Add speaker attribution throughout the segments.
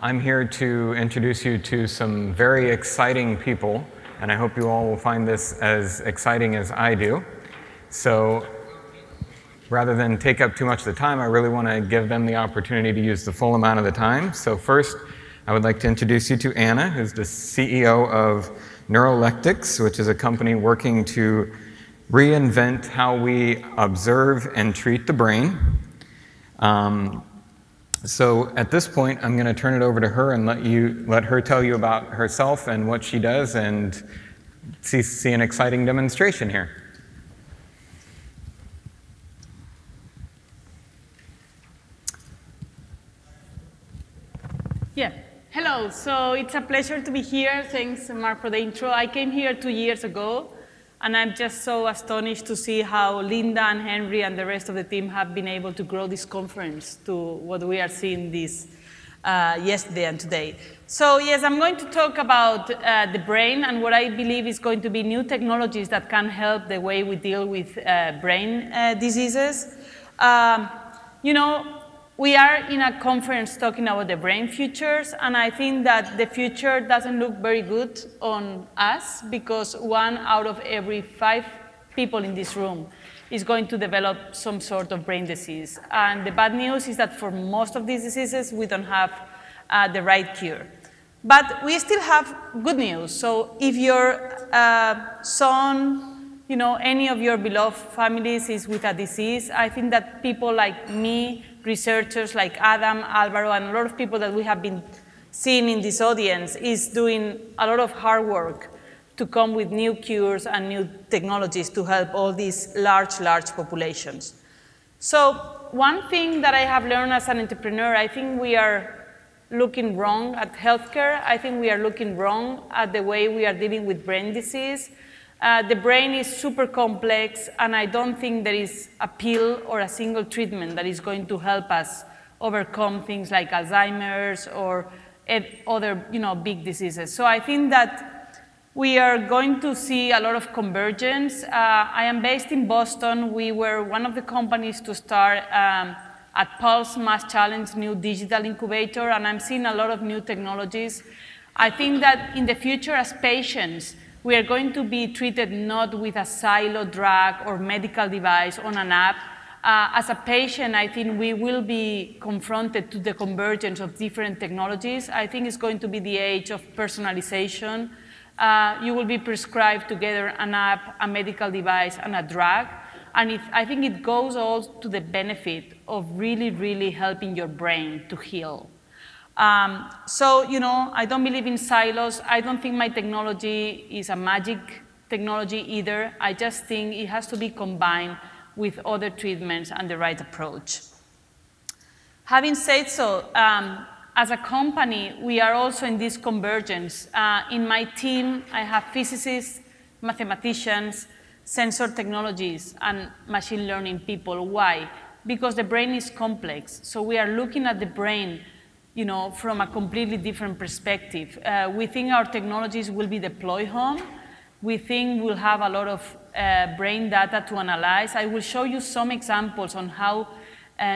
Speaker 1: I'm here to introduce you to some very exciting people, and I hope you all will find this as exciting as I do. So rather than take up too much of the time, I really want to give them the opportunity to use the full amount of the time. So first, I would like to introduce you to Anna, who's the CEO of Neuroelectrics, which is a company working to reinvent how we observe and treat the brain. So at this point, I'm going to turn it over to her and let her tell you about herself and what she does, and see an exciting demonstration here.
Speaker 2: Yeah. Hello. So it's a pleasure to be here. Thanks, Mark, for the intro. I came here 2 years ago, and I'm just so astonished to see how Linda and Henry and the rest of the team have been able to grow this conference to what we are seeing this yesterday and today. So yes, I'm going to talk about the brain and what I believe is going to be new technologies that can help the way we deal with brain diseases. You know, we are in a conference talking about the brain futures, and I think that the future doesn't look very good on us because 1 out of every 5 people in this room is going to develop some sort of brain disease. And the bad news is that for most of these diseases, we don't have the right cure. But we still have good news. So if your son, you know, any of your beloved families is with a disease, I think that people like me, researchers like Adam, Alvaro, and a lot of people that we have been seeing in this audience is doing a lot of hard work to come with new cures and new technologies to help all these large populations. So one thing that I have learned as an entrepreneur, I think we are looking wrong at healthcare. I think we are looking wrong at the way we are dealing with brain disease. The brain is super complex, and I don't think there is a pill or a single treatment that is going to help us overcome things like Alzheimer's or other, you know, big diseases. So I think that we are going to see a lot of convergence. I am based in Boston. We were one of the companies to start at Pulse Mass Challenge new digital incubator, and I'm seeing a lot of new technologies. I think that in the future, as patients, we are going to be treated not with a silo drug or medical device on an app. As a patient, I think we will be confronted to the convergence of different technologies. I think it's going to be the age of personalization. You will be prescribed together an app, a medical device, and a drug. And I think it goes all to the benefit of really helping your brain to heal. So, you know, I don't believe in silos. I don't think my technology is a magic technology either. I just think it has to be combined with other treatments and the right approach. Having said so, as a company, we are also in this convergence. In my team, I have physicists, mathematicians, sensor technologies, and machine learning people. Why? Because the brain is complex. So we are looking at the brain, you know, from a completely different perspective. We think our technologies will be deployed home. We think we'll have a lot of brain data to analyze. I will show you some examples on how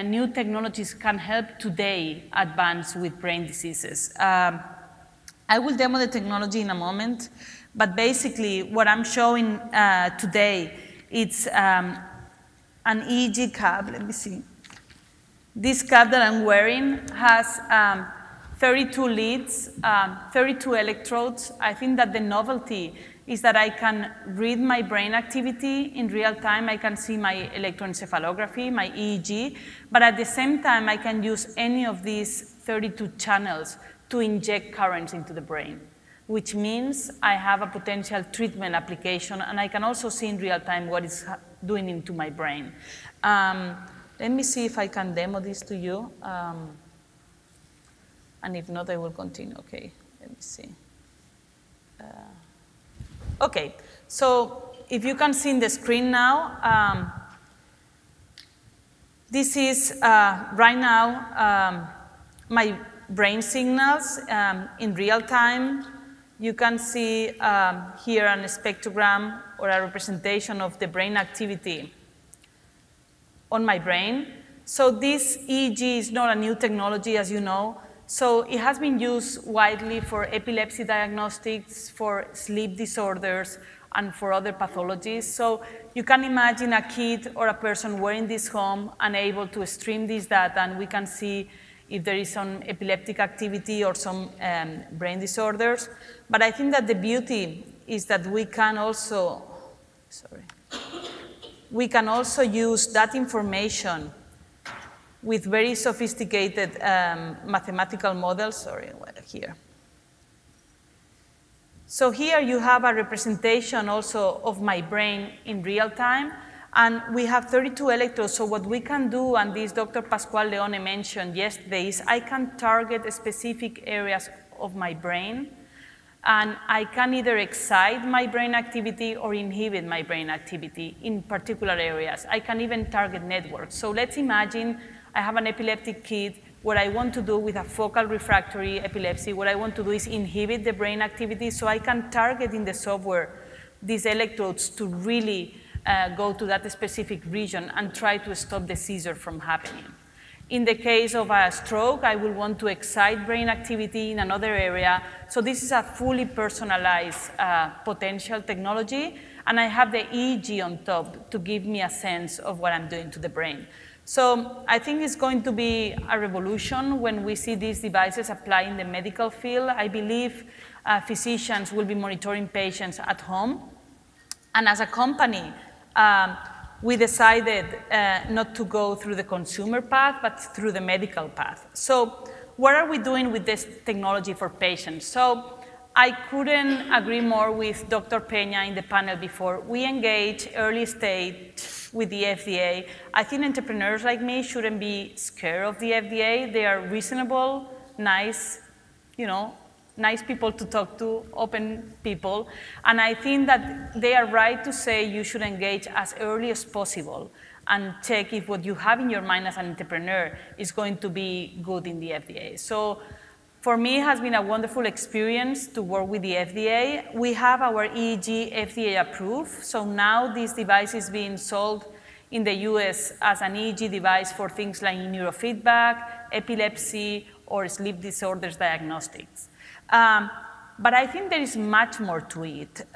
Speaker 2: new technologies can help today advance with brain diseases. I will demo the technology in a moment, but basically what I'm showing today, it's an EEG cap. Let me see. This cap that I'm wearing has 32 leads, 32 electrodes. I think that the novelty is that I can read my brain activity in real time. I can see my electroencephalography, my EEG, but at the same time, I can use any of these 32 channels to inject currents into the brain, which means I have a potential treatment application, and I can also see in real time what it's doing into my brain. Let me see if I can demo this to you. And if not, I will continue. Okay, let me see. Okay, so if you can see in the screen now, this is right now my brain signals in real time. You can see here a spectrogram or a representation of the brain activity on my brain. So this EEG is not a new technology, as you know. So it has been used widely for epilepsy diagnostics, for sleep disorders, and for other pathologies. So you can imagine a kid or a person wearing this home and able to stream this data, and we can see if there is some epileptic activity or some brain disorders. But I think that the beauty is that we can also, we can also use that information with very sophisticated mathematical models. Here. So here you have a representation also of my brain in real time. And we have 32 electrodes, so what we can do, and this Dr. Pascual Leone mentioned yesterday, is I can target specific areas of my brain, and I can either excite my brain activity or inhibit my brain activity in particular areas. I can even target networks. So let's imagine I have an epileptic kid. What I want to do with a focal refractory epilepsy, what I want to do is inhibit the brain activity, so I can target in the software these electrodes to really go to that specific region and try to stop the seizure from happening. In the case of a stroke, I will want to excite brain activity in another area. So this is a fully personalized potential technology, and I have the EEG on top to give me a sense of what I'm doing to the brain. So I think it's going to be a revolution when we see these devices applied in the medical field. I believe physicians will be monitoring patients at home. And as a company, we decided not to go through the consumer path, but through the medical path. So what are we doing with this technology for patients? So I couldn't agree more with Dr. Peña in the panel before. We engage early stage with the FDA. I think entrepreneurs like me shouldn't be scared of the FDA. They are reasonable, nice, nice people to talk to, open people. And I think that they are right to say you should engage as early as possible and check if what you have in your mind as an entrepreneur is going to be good in the FDA. So for me, it has been a wonderful experience to work with the FDA. We have our EEG FDA approved. So now this device is being sold in the US as an EEG device for things like neurofeedback, epilepsy, or sleep disorders diagnostics. But I think there is much more to it.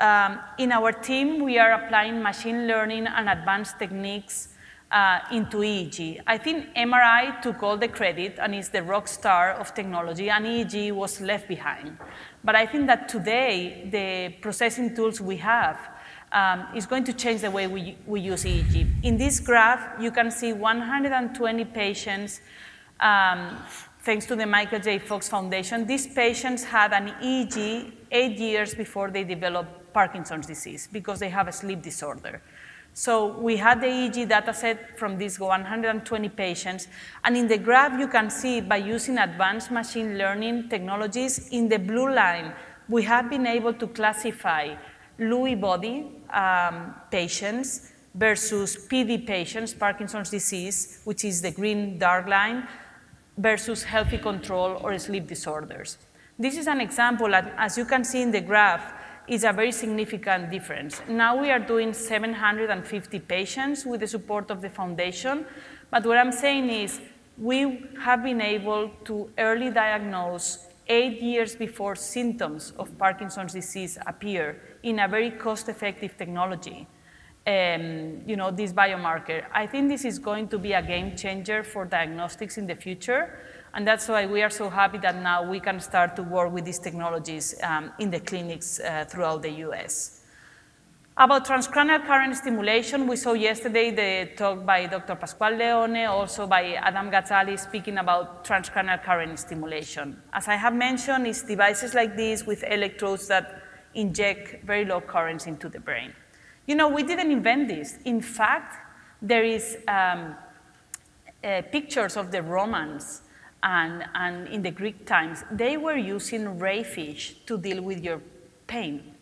Speaker 2: In our team, we are applying machine learning and advanced techniques into EEG. I think MRI took all the credit and is the rock star of technology, and EEG was left behind. But I think that today, the processing tools we have is going to change the way we use EEG. In this graph, you can see 120 patients thanks to the Michael J. Fox Foundation. These patients had an EEG 8 years before they developed Parkinson's disease because they have a sleep disorder. So we had the EEG data set from these 120 patients. And in the graph, you can see by using advanced machine learning technologies, in the blue line, we have been able to classify Lewy body patients versus PD patients, Parkinson's disease, which is the green dark line, versus healthy control or sleep disorders. This is an example, as you can see in the graph, is a very significant difference. Now we are doing 750 patients with the support of the foundation, but what I'm saying is we have been able to early diagnose 8 years before symptoms of Parkinson's disease appear in a very cost-effective technology. This biomarker. I think this is going to be a game changer for diagnostics in the future, and that's why we are so happy that now we can start to work with these technologies in the clinics throughout the US. About transcranial current stimulation, we saw yesterday the talk by Dr. Pascual Leone, also by Adam Gazzali speaking about transcranial current stimulation. As I have mentioned, it's devices like this with electrodes that inject very low currents into the brain. We didn't invent this. In fact, there is pictures of the Romans and in the Greek times. They were using ray fish to deal with your pain.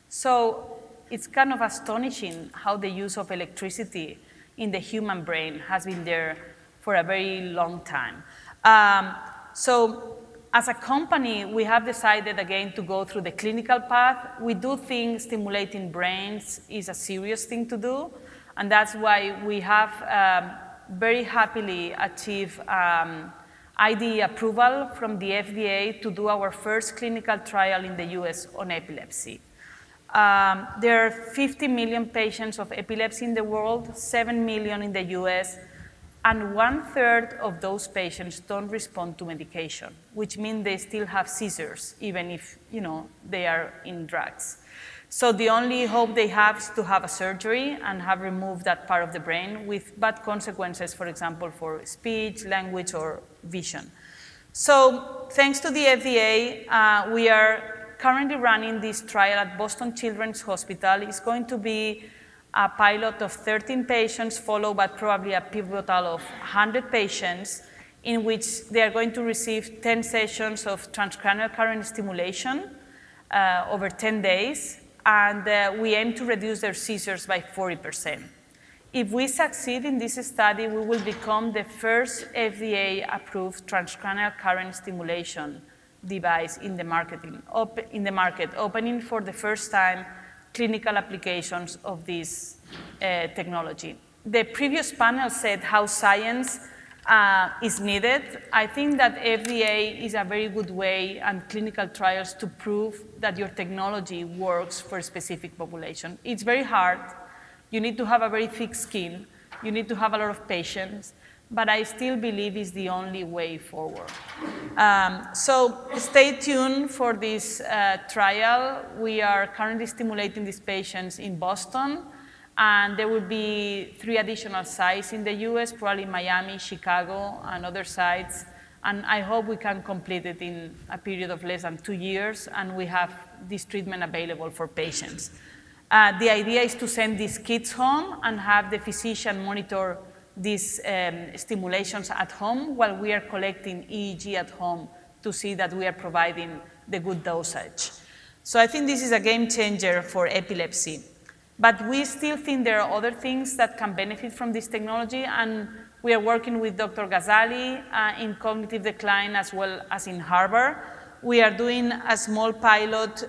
Speaker 2: So it's kind of astonishing how the use of electricity in the human brain has been there for a very long time. So as a company, we have decided again to go through the clinical path. We do think stimulating brains is a serious thing to do, and that's why we have very happily achieved a IDE approval from the FDA to do our first clinical trial in the US on epilepsy. There are 50 million patients of epilepsy in the world, 7 million in the US, and 1/3 of those patients don't respond to medication, which means they still have seizures, even if they are in drugs. So the only hope they have is to have a surgery and have removed that part of the brain with bad consequences, for example, for speech, language, or vision. So thanks to the FDA, we are currently running this trial at Boston Children's Hospital. It's going to be a pilot of 13 patients followed by probably a pivotal of 100 patients in which they are going to receive 10 sessions of transcranial current stimulation over 10 days, and we aim to reduce their seizures by 40%. If we succeed in this study, we will become the first FDA-approved transcranial current stimulation device in the market, opening for the first time clinical applications of this technology. The previous panel said how science is needed. I think that FDA is a very good way and clinical trials to prove that your technology works for a specific population. It's very hard. You need to have a very thick skin. You need to have a lot of patience. But I still believe it's the only way forward. So stay tuned for this trial. We are currently stimulating these patients in Boston, and there will be 3 additional sites in the US, probably Miami, Chicago, and other sites. And I hope we can complete it in a period of less than 2 years, and we have this treatment available for patients. The idea is to send these kids home and have the physician monitor these stimulations at home while we are collecting EEG at home to see that we are providing the good dosage. So I think this is a game changer for epilepsy. But we still think there are other things that can benefit from this technology, and we are working with Dr. Ghazali in cognitive decline as well as in Harvard. We are doing a small pilot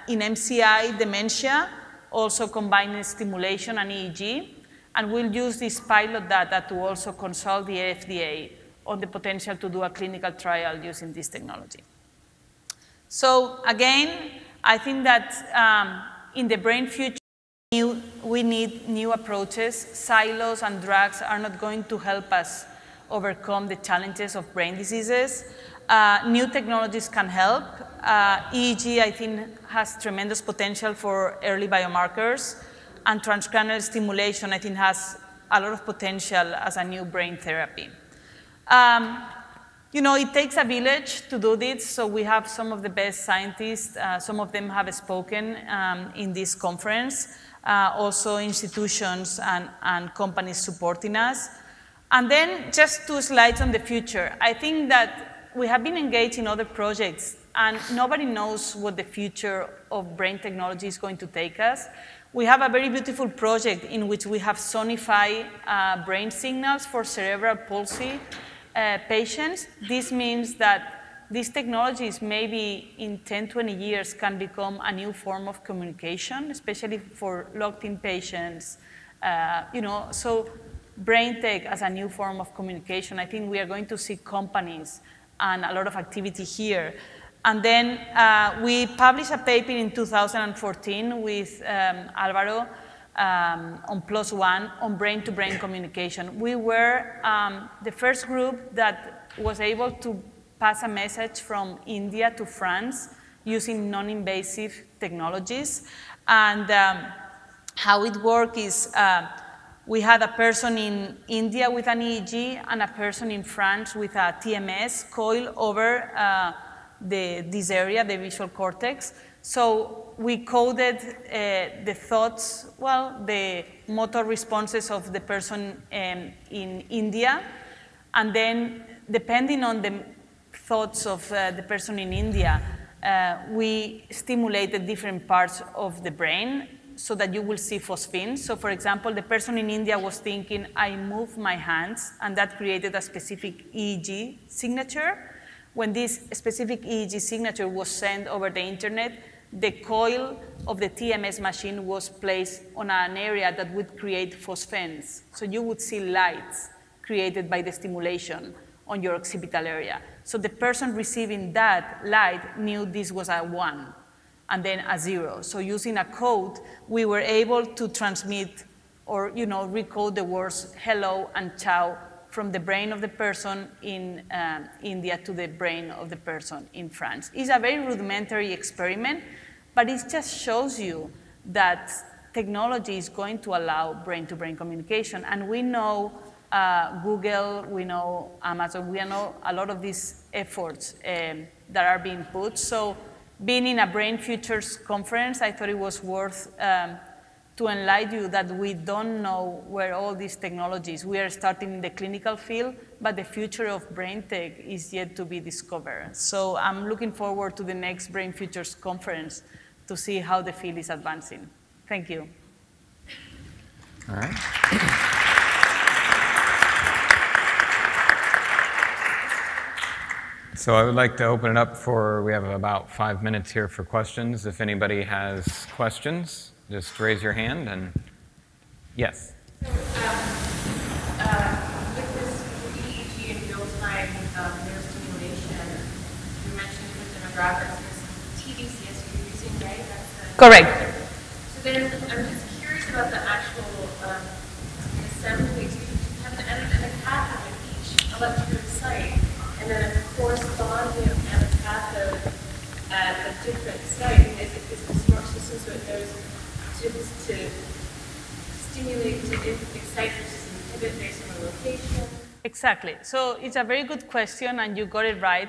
Speaker 2: in MCI dementia, also combining stimulation and EEG. And we'll use this pilot data to also consult the FDA on the potential to do a clinical trial using this technology. So again, I think that in the brain future, we need new approaches. Silos and drugs are not going to help us overcome the challenges of brain diseases. New technologies can help. EEG, I think, has tremendous potential for early biomarkers. And transcranial stimulation, I think, has a lot of potential as a new brain therapy. It takes a village to do this, so we have some of the best scientists. Some of them have spoken in this conference, also institutions and companies supporting us. And then just 2 slides on the future. I think that we have been engaged in other projects, and nobody knows what the future of brain technology is going to take us. We have a very beautiful project in which we have sonified brain signals for cerebral palsy patients. This means that these technologies maybe in 10, 20 years can become a new form of communication, especially for locked-in patients. So brain tech as a new form of communication. I think we are going to see companies and a lot of activity here. And then we published a paper in 2014 with Alvaro on +1 on brain-to-brain communication. We were the first group that was able to pass a message from India to France using non-invasive technologies. And how it worked is we had a person in India with an EEG and a person in France with a TMS coil over this area, the visual cortex. So we coded the thoughts, the motor responses of the person in India. And then depending on the thoughts of the person in India, we stimulated different parts of the brain so that you will see phosphines. So for example, the person in India was thinking, I move my hands, and that created a specific EEG signature. When this specific EEG signature was sent over the internet, the coil of the TMS machine was placed on an area that would create phosphines. So you would see lights created by the stimulation on your occipital area. So the person receiving that light knew this was a 1 and then a 0. So using a code, we were able to transmit or recode the words hello and ciao from the brain of the person in India to the brain of the person in France. It's a very rudimentary experiment, but it just shows you that technology is going to allow brain-to-brain communication. And we know Google, we know Amazon, we know a lot of these efforts that are being put. So being in a Brain Futures conference, I thought it was worth to enlighten you that we don't know where all these technologies, we are starting in the clinical field, but the future of brain tech is yet to be discovered. So I'm looking forward to the next Brain Futures conference to see how the field is advancing. Thank you.
Speaker 1: All right. So I would like to open it up for, we have about 5 minutes here for questions. If anybody has questions, just raise your hand and, yes.
Speaker 3: So with this EEG and real-time neurostimulation, you mentioned the demographics, there's tDCS you're using, right?
Speaker 2: Correct.
Speaker 3: So then I'm just curious about the actual assembly. So you have an cathode at each electrode site, and then a corresponding cathode at a different site. Is it a smart system so it knows to stimulate, to excite versus inhibit based on the location?
Speaker 2: Exactly. So it's a very good question, and you got it right.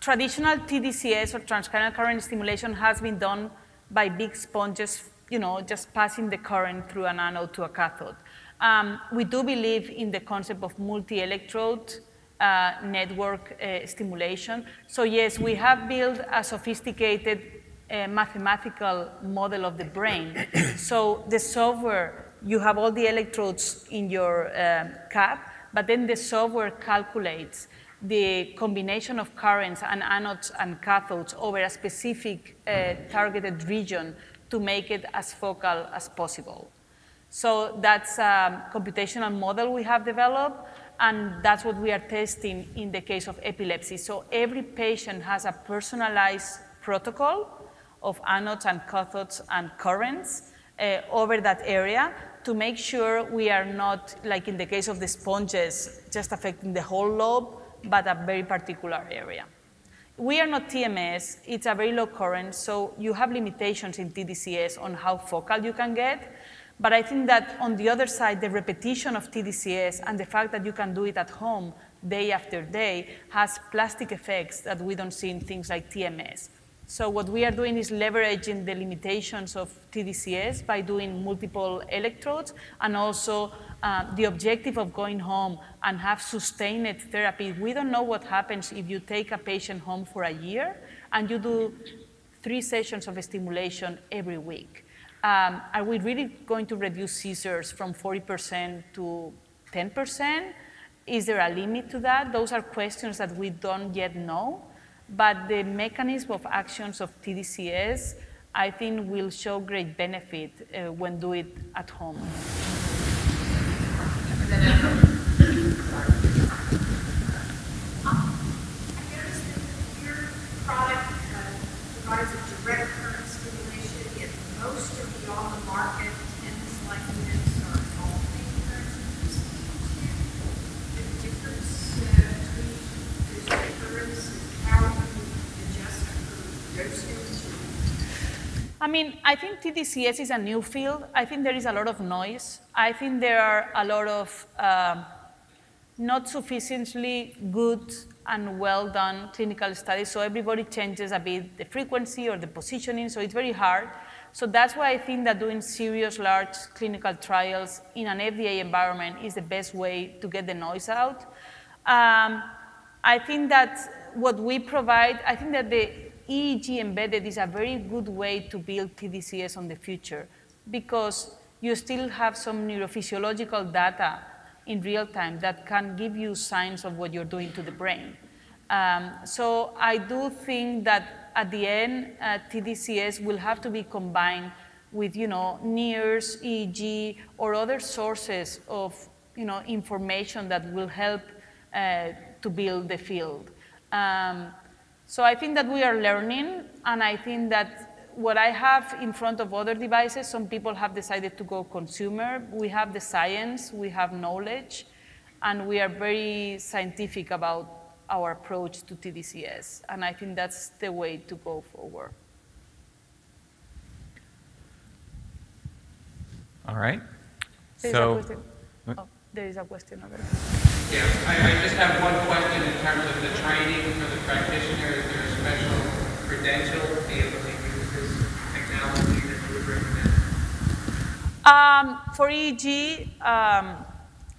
Speaker 2: Traditional tDCS or transcranial current stimulation has been done by big sponges, just passing the current through an anode to a cathode. We do believe in the concept of multi-electrode network stimulation. So yes, we have built a sophisticated mathematical model of the brain. So the software, you have all the electrodes in your cap, but then the software calculates the combination of currents and anodes and cathodes over a specific targeted region to make it as focal as possible. So that's a computational model we have developed, and that's what we are testing in the case of epilepsy. So every patient has a personalized protocol of anodes and cathodes and currents over that area to make sure we are not, like in the case of the sponges, just affecting the whole lobe, but a very particular area. We are not TMS, it's a very low current, so you have limitations in tDCS on how focal you can get. But I think that on the other side, the repetition of tDCS and the fact that you can do it at home day after day has plastic effects that we don't see in things like TMS. So what we are doing is leveraging the limitations of tDCS by doing multiple electrodes, and also the objective of going home and have sustained therapy. We don't know what happens if you take a patient home for a year and you do 3 sessions of stimulation every week. Are we really going to reduce seizures from 40% to 10%? Is there a limit to that? Those are questions that we don't yet know. But the mechanism of actions of tDCS, I think, will show great benefit when do it at home.
Speaker 3: I noticed that your product provides a direct current stimulation, yet most of the on-the-market TENS like units are alternating current stimulation. The difference between those currents and how you adjust for dosing?
Speaker 2: I mean, I think tDCS is a new field. I think there is a lot of noise. I think there are a lot of not sufficiently good and well done clinical studies, so everybody changes a bit the frequency or the positioning, so it's very hard. So that's why I think that doing serious, large clinical trials in an FDA environment is the best way to get the noise out. I think that what we provide, I think that the EEG embedded is a very good way to build tDCS on the future, because you still have some neurophysiological data in real time that can give you signs of what you're doing to the brain. So I do think that at the end, tDCS will have to be combined with, NIRS, EEG, or other sources of, information that will help to build the field. So I think that we are learning, and I think that what I have in front of other devices, some people have decided to go consumer. We have the science, we have knowledge, and we are very scientific about our approach to tDCS, and I think that's the way to go forward.
Speaker 1: All right.
Speaker 2: There is a question over there.
Speaker 4: Yeah, I just have one question in terms of the training for the practitioner. Is there a special credential to be able to use this technology that you would recommend?
Speaker 2: For EEG,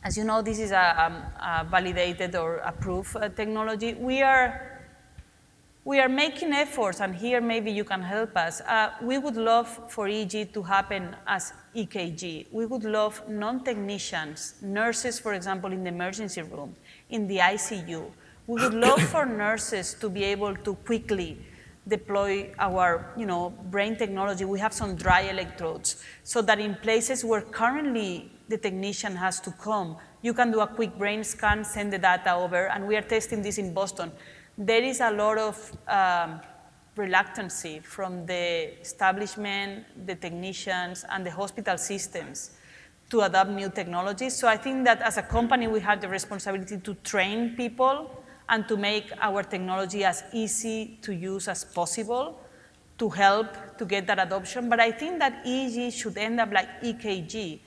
Speaker 2: as you know, this is a validated or approved technology. We are making efforts, and here maybe you can help us. We would love for EEG to happen as EKG. We would love non-technicians, nurses, for example, in the emergency room, in the ICU. We would love for nurses to be able to quickly deploy our brain technology. We have some dry electrodes, so that in places where currently the technician has to come, you can do a quick brain scan, send the data over, and we are testing this in Boston. There is a lot of reluctancy from the establishment, the technicians, and the hospital systems to adopt new technologies. So I think that as a company, we have the responsibility to train people and to make our technology as easy to use as possible to help to get that adoption. But I think that EEG should end up like EKG,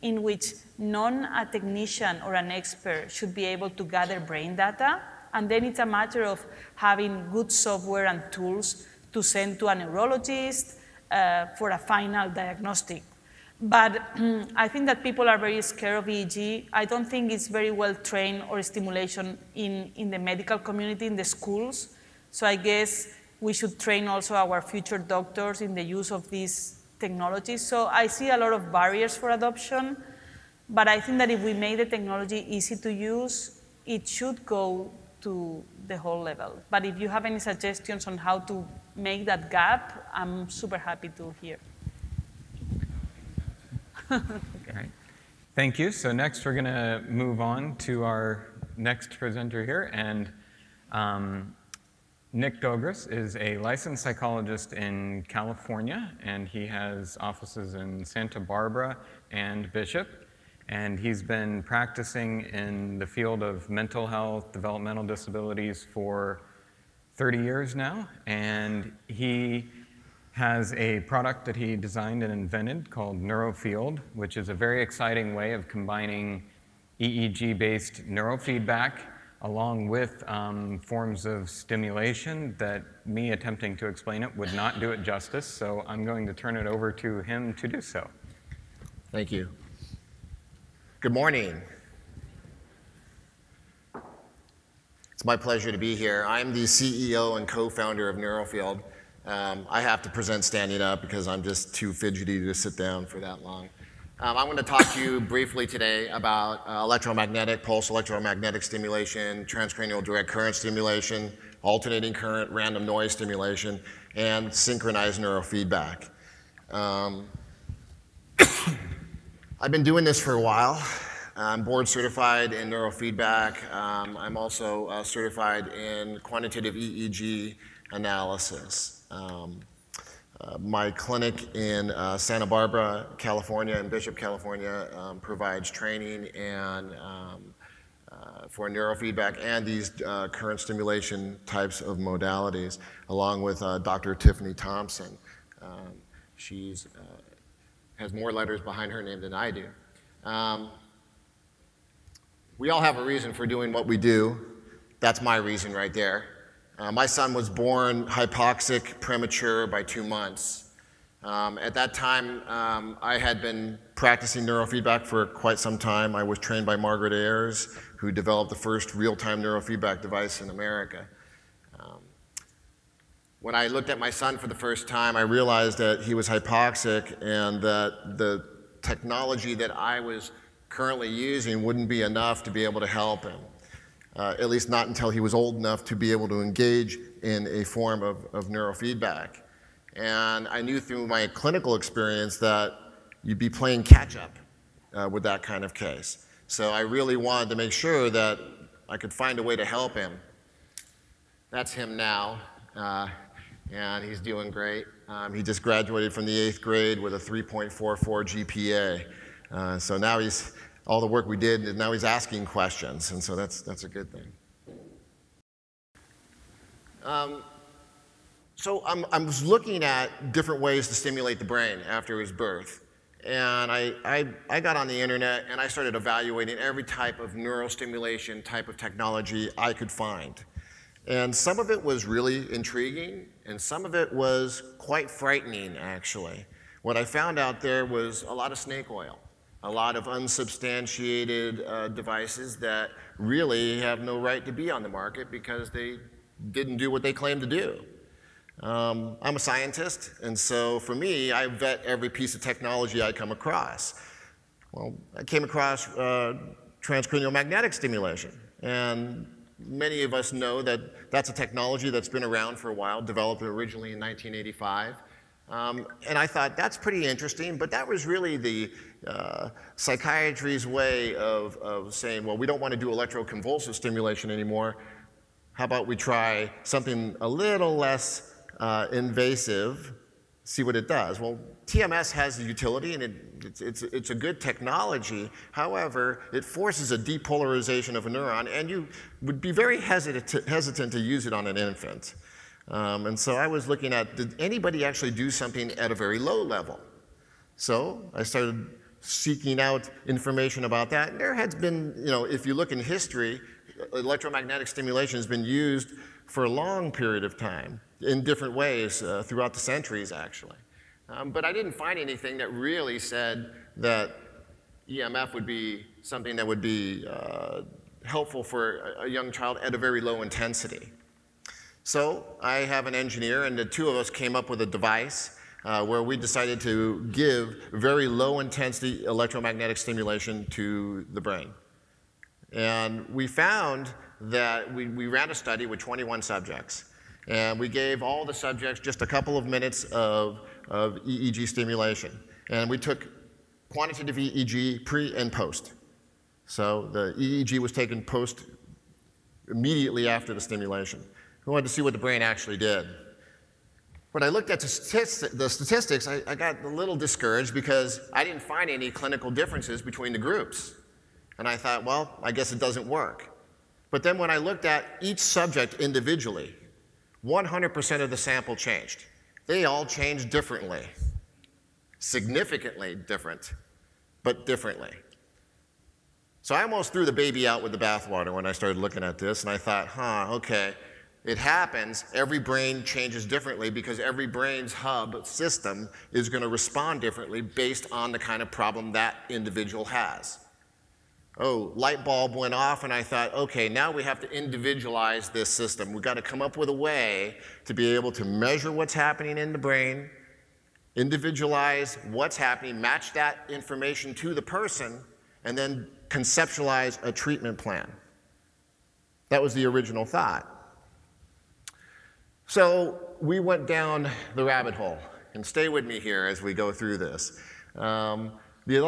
Speaker 2: in which a technician or an expert should be able to gather brain data. And then it's a matter of having good software and tools to send to a neurologist for a final diagnostic. But I think that people are very scared of EEG. I don't think it's very well trained or stimulation in the medical community, in the schools. So I guess we should train also our future doctors in the use of these technologies. So I see a lot of barriers for adoption. But I think that if we make the technology easy to use, it should go to the whole level. But if you have any suggestions on how to make that gap, I'm super happy to hear.
Speaker 1: Okay. Thank you. So next we're going to move on to our next presenter here. And Nick Dogres is a licensed psychologist in California, and he has offices in Santa Barbara and Bishop. And he's been practicing in the field of mental health, developmental disabilities for 30 years now. And he has a product that he designed and invented called Neurofield, which is a very exciting way of combining EEG-based neurofeedback along with forms of stimulation that me attempting to explain it would not do it justice. So I'm going to turn it over to him to do so.
Speaker 5: Thank you. Good morning. It's my pleasure to be here. I'm the CEO and co-founder of Neurofield. I have to present standing up because I'm just too fidgety to sit down for that long. I'm going to talk to you briefly today about electromagnetic, pulse electromagnetic stimulation, transcranial direct current stimulation, alternating current, random noise stimulation, and synchronized neurofeedback. I've been doing this for a while. I'm board certified in neurofeedback. I'm also certified in quantitative EEG analysis. My clinic in Santa Barbara, California, and Bishop, California, provides training and for neurofeedback and these current stimulation types of modalities, along with Dr. Tiffany Thompson. She's has more letters behind her name than I do. We all have a reason for doing what we do. That's my reason right there. My son was born hypoxic, premature by 2 months. At that time, I had been practicing neurofeedback for quite some time. I was trained by Margaret Ayers, who developed the first real-time neurofeedback device in America. When I looked at my son for the first time, I realized that he was hypoxic and that the technology that I was currently using wouldn't be enough to be able to help him, at least not until he was old enough to be able to engage in a form of neurofeedback. And I knew through my clinical experience that you'd be playing catch-up with that kind of case. So I really wanted to make sure that I could find a way to help him. That's him now, and he's doing great. He just graduated from the 8th grade with a 3.44 GPA. So now all the work we did, now he's asking questions, and so that's a good thing. So I was looking at different ways to stimulate the brain after his birth. And I got on the internet and I started evaluating every type of neurostimulation type of technology I could find. And some of it was really intriguing, and some of it was quite frightening, actually. What I found out there was a lot of snake oil, a lot of unsubstantiated devices that really have no right to be on the market because they didn't do what they claimed to do. I'm a scientist, and so for me, I vet every piece of technology I come across. Well, I came across transcranial magnetic stimulation, and many of us know that that's a technology that's been around for a while, developed originally in 1985. And I thought, that's pretty interesting, but that was really the psychiatry's way of saying, well, we don't want to do electroconvulsive stimulation anymore. How about we try something a little less invasive, see what it does? Well, TMS has a utility, and it's a good technology. However, it forces a depolarization of a neuron, and you would be very hesitant to use it on an infant. And so I was looking at, did anybody actually do something at a very low level? So I started seeking out information about that. And there has been, if you look in history, electromagnetic stimulation has been used for a long period of time in different ways throughout the centuries, actually. But I didn't find anything that really said that EMF would be something that would be helpful for a young child at a very low intensity. So I have an engineer, and the two of us came up with a device where we decided to give very low intensity electromagnetic stimulation to the brain. And we found that we ran a study with 21 subjects, and we gave all the subjects just a couple of minutes of EEG stimulation. And we took quantitative EEG pre and post. So the EEG was taken post immediately after the stimulation. We wanted to see what the brain actually did. When I looked at the statistics, I got a little discouraged because I didn't find any clinical differences between the groups. And I thought, well, I guess it doesn't work. But then when I looked at each subject individually, 100% of the sample changed. They all changed differently. Significantly different, but differently. So I almost threw the baby out with the bathwater when I started looking at this, and I thought, okay, it happens. Every brain changes differently because every brain's hub system is going to respond differently based on the kind of problem that individual has. Oh, light bulb went off, and I thought, okay, now we have to individualize this system. We've got to come up with a way to be able to measure what's happening in the brain, individualize what's happening, match that information to the person, and then conceptualize a treatment plan. That was the original thought. So we went down the rabbit hole, and stay with me here as we go through this. The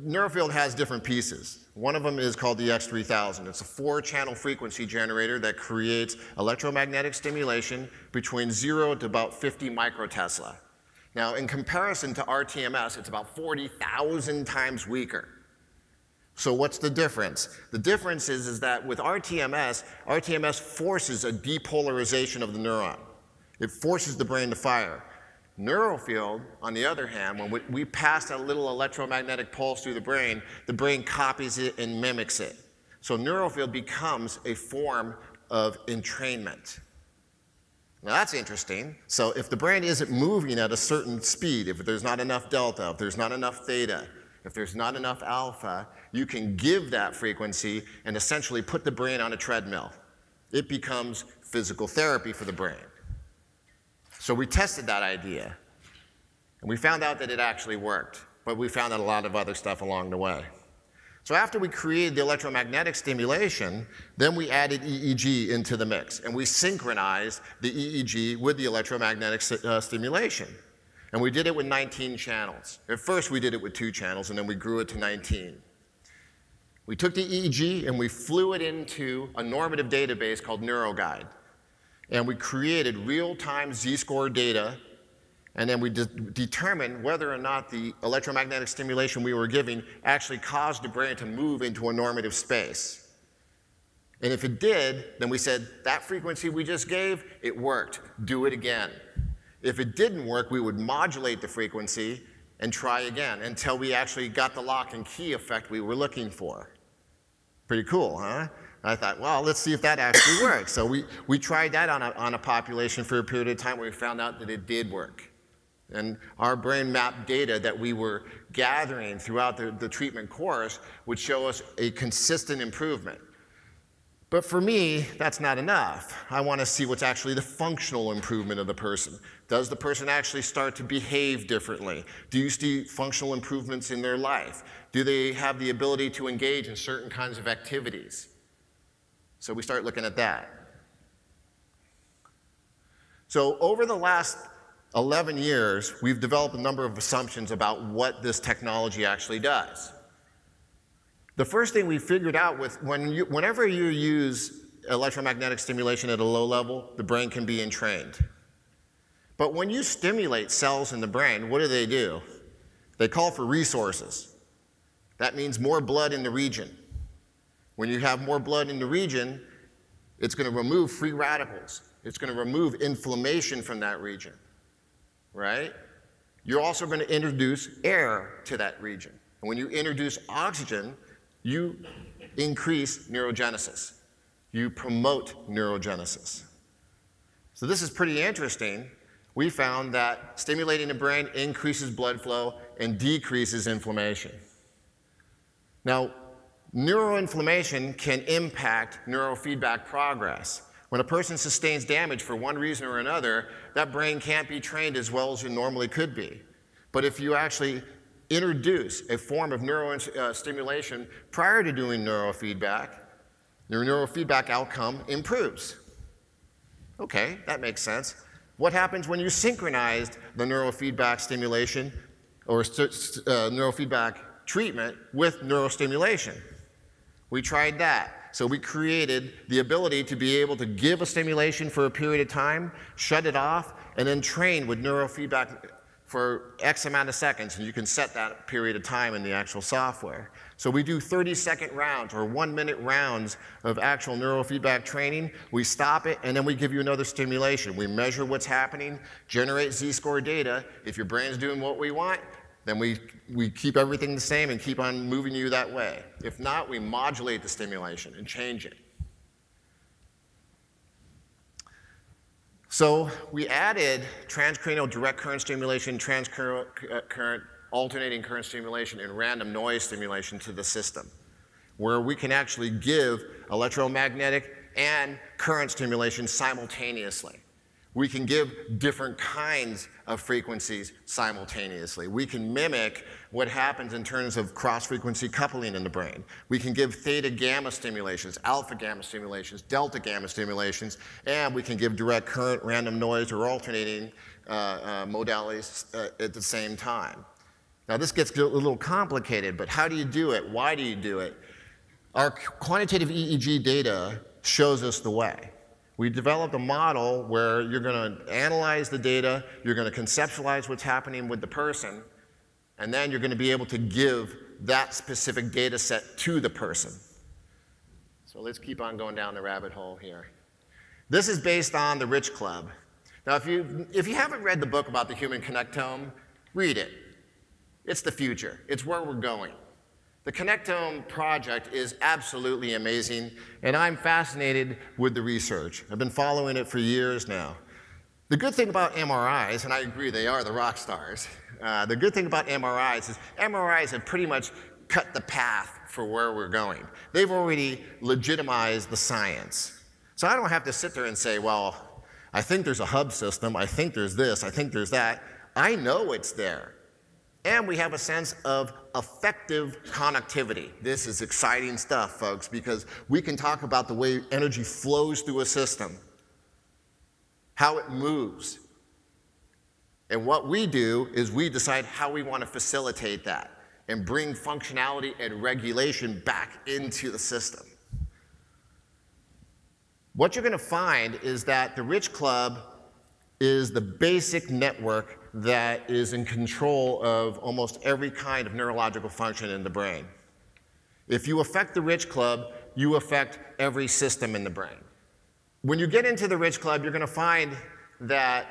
Speaker 5: Neurofield has different pieces. One of them is called the X3000. It's a 4-channel frequency generator that creates electromagnetic stimulation between 0 to about 50 microtesla. Now, in comparison to RTMS, it's about 40,000 times weaker. So what's the difference? The difference is that with RTMS forces a depolarization of the neuron. It forces the brain to fire. Neurofield, on the other hand, when we pass a little electromagnetic pulse through the brain copies it and mimics it. So Neurofield becomes a form of entrainment. Now that's interesting. So if the brain isn't moving at a certain speed, if there's not enough delta, if there's not enough theta, if there's not enough alpha, you can give that frequency and essentially put the brain on a treadmill. It becomes physical therapy for the brain. So we tested that idea, and we found out that it actually worked, but we found out a lot of other stuff along the way. So after we created the electromagnetic stimulation, then we added EEG into the mix, and we synchronized the EEG with the electromagnetic stimulation. And we did it with 19 channels. At first, we did it with 2 channels, and then we grew it to 19. We took the EEG and we flew it into a normative database called NeuroGuide. And we created real-time Z-score data, and then we determined whether or not the electromagnetic stimulation we were giving actually caused the brain to move into a normative space. And if it did, then we said, that frequency we just gave, it worked. Do it again. If it didn't work, we would modulate the frequency and try again until we actually got the lock and key effect we were looking for. Pretty cool, huh? I thought, well, let's see if that actually works. So we tried that on a population for a period of time where we found out that it did work. And our brain map data that we were gathering throughout the treatment course would show us a consistent improvement. But for me, that's not enough. I want to see what's actually the functional improvement of the person. Does the person actually start to behave differently? Do you see functional improvements in their life? Do they have the ability to engage in certain kinds of activities? So we start looking at that. So over the last 11 years, we've developed a number of assumptions about what this technology actually does. The first thing we figured out whenever you use electromagnetic stimulation at a low level, the brain can be entrained. But when you stimulate cells in the brain, what do? They call for resources. That means more blood in the region. When you have more blood in the region, it's going to remove free radicals. It's going to remove inflammation from that region, right? You're also going to introduce air to that region. And when you introduce oxygen, you increase neurogenesis. You promote neurogenesis. So this is pretty interesting. We found that stimulating the brain increases blood flow and decreases inflammation. Now, neuroinflammation can impact neurofeedback progress. When a person sustains damage for one reason or another, that brain can't be trained as well as it normally could be. But if you actually introduce a form of neurostimulation prior to doing neurofeedback, your neurofeedback outcome improves. Okay, that makes sense. What happens when you synchronize the neurofeedback stimulation or neurofeedback treatment with neurostimulation? We tried that. So we created the ability to be able to give a stimulation for a period of time, shut it off, and then train with neurofeedback for X amount of seconds, and you can set that period of time in the actual software. So we do 30-second rounds or 1-minute rounds of actual neurofeedback training. We stop it, and then we give you another stimulation. We measure what's happening, generate Z-score data. If your brain's doing what we want, then we keep everything the same and keep on moving you that way. If not, we modulate the stimulation and change it. So we added transcranial direct current stimulation, transcurrent alternating current stimulation, and random noise stimulation to the system, where we can actually give electromagnetic and current stimulation simultaneously. We can give different kinds of frequencies simultaneously. We can mimic what happens in terms of cross-frequency coupling in the brain. We can give theta-gamma stimulations, alpha-gamma stimulations, delta-gamma stimulations, and we can give direct current, random noise, or alternating modalities at the same time. Now, this gets a little complicated, but how do you do it? Why do you do it? Our quantitative EEG data shows us the way. We developed a model where you're going to analyze the data, you're going to conceptualize what's happening with the person, and then you're going to be able to give that specific data set to the person. So let's keep on going down the rabbit hole here. This is based on the Rich Club. Now, if you haven't read the book about the human connectome, read it. It's the future. It's where we're going. The Connectome project is absolutely amazing, and I'm fascinated with the research. I've been following it for years now. The good thing about MRIs, and I agree they are the rock stars, the good thing about MRIs is MRIs have pretty much cut the path for where we're going. They've already legitimized the science. So I don't have to sit there and say, well, I think there's a hub system, I think there's this, I think there's that. I know it's there. And we have a sense of effective connectivity. This is exciting stuff, folks, because we can talk about the way energy flows through a system, how it moves. And what we do is we decide how we want to facilitate that. and bring functionality and regulation back into the system. What you're going to find is that the Rich Club is the basic network that is in control of almost every kind of neurological function in the brain. If you affect the Rich Club, you affect every system in the brain. When you get into the Rich Club, you're going to find that